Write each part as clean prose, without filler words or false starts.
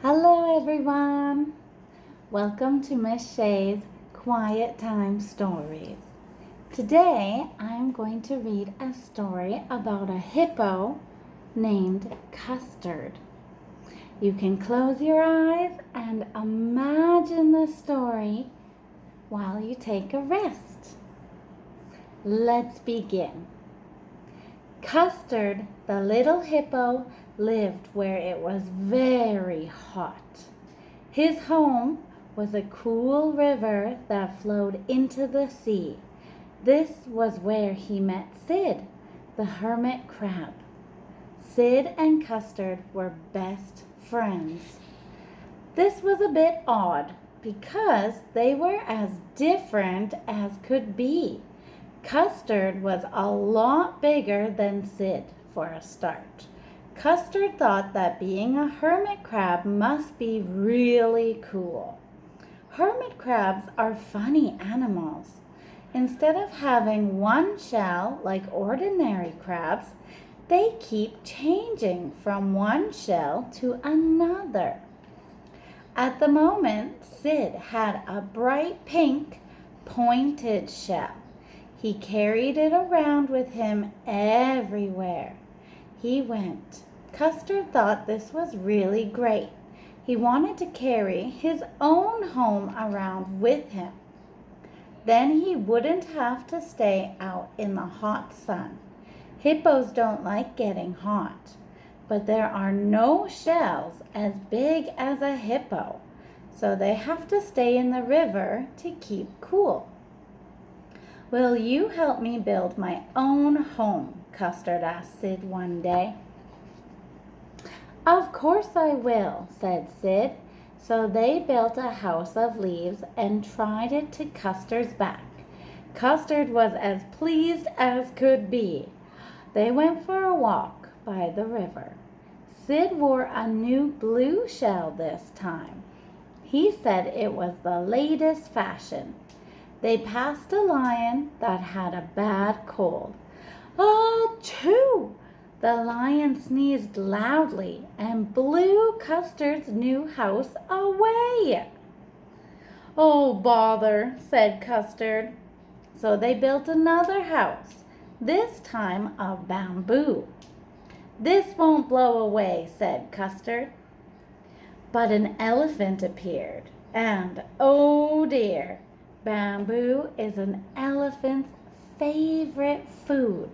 Hello everyone! Welcome to Miss Shay's Quiet Time Stories. Today I'm going to read a story about a hippo named Custard. You can close your eyes and imagine the story while you take a rest. Let's begin. Custard, the little hippo, lived where it was very hot. His home was a cool river that flowed into the sea. This was where he met Sid, the hermit crab. Sid and Custard were best friends. This was a bit odd because they were as different as could be. Custard was a lot bigger than Sid for a start. Custard thought that being a hermit crab must be really cool. Hermit crabs are funny animals. Instead of having one shell like ordinary crabs, they keep changing from one shell to another. At the moment, Sid had a bright pink pointed shell. He carried it around with him everywhere he went. Custard thought this was really great. He wanted to carry his own home around with him. Then he wouldn't have to stay out in the hot sun. Hippos don't like getting hot, but there are no shells as big as a hippo, so they have to stay in the river to keep cool. "Will you help me build my own home?" Custard asked Sid one day. "Of course I will," said Sid. So they built a house of leaves and tried it to Custard's back. Custard was as pleased as could be. They went for a walk by the river. Sid wore a new blue shell this time. He said it was the latest fashion. They passed a lion that had a bad cold. "Achoo!" The lion sneezed loudly and blew Custard's new house away. "Oh, bother," said Custard. So they built another house, this time of bamboo. "This won't blow away," said Custard. But an elephant appeared, and oh dear, bamboo is an elephant's favorite food.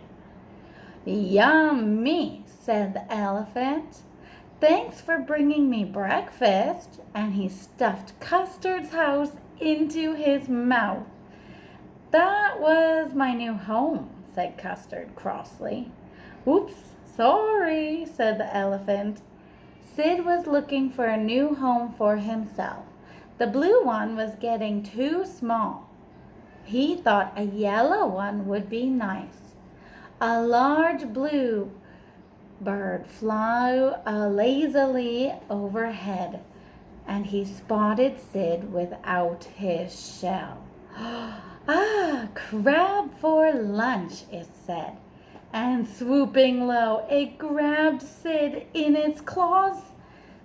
"Yummy," said the elephant. "Thanks for bringing me breakfast." And he stuffed Custard's house into his mouth. "That was my new home," said Custard crossly. "Oops, sorry," said the elephant. Sid was looking for a new home for himself. The blue one was getting too small. He thought a yellow one would be nice. A large blue bird flew lazily overhead, and he spotted Sid without his shell. "Ah, crab for lunch," it said. And swooping low, it grabbed Sid in its claws.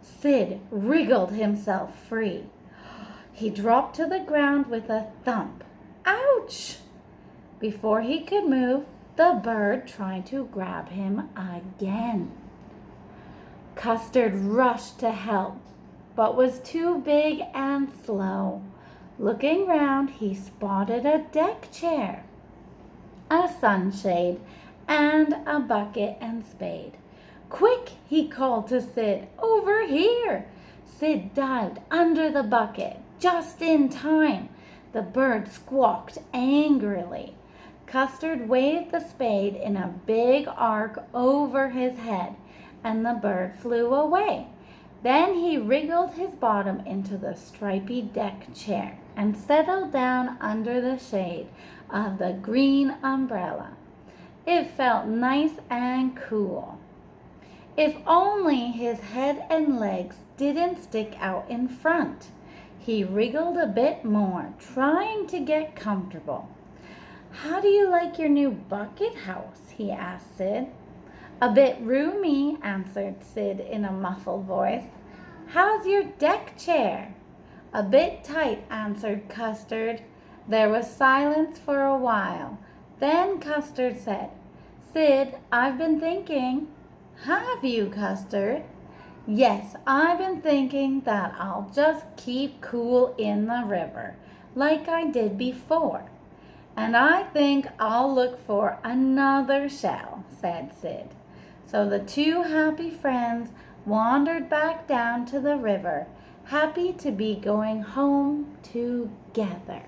Sid wriggled himself free. He dropped to the ground with a thump. Ouch! Before he could move, the bird tried to grab him again. Custard rushed to help, but was too big and slow. Looking round, he spotted a deck chair, a sunshade, and a bucket and spade. "Quick!" he called to Sid. "Over here!" Sid dived under the bucket just in time. The bird squawked angrily. Custard waved the spade in a big arc over his head, and the bird flew away. Then he wriggled his bottom into the stripy deck chair and settled down under the shade of the green umbrella. It felt nice and cool. If only his head and legs didn't stick out in front. He wriggled a bit more, trying to get comfortable. "How do you like your new bucket house?" he asked Sid. "A bit roomy," answered Sid in a muffled voice. How's your deck chair? A bit tight, answered Custard. There was silence for a while. Then Custard said, Sid, I've been thinking. Have you, Custard? Yes, I've been thinking that I'll just keep cool in the river, like I did before. And I think I'll look for another shell, said Sid. So the two happy friends wandered back down to the river, happy to be going home together.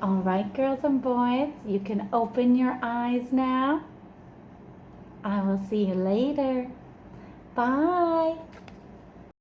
All right, girls and boys, you can open your eyes now. I will see you later. Bye.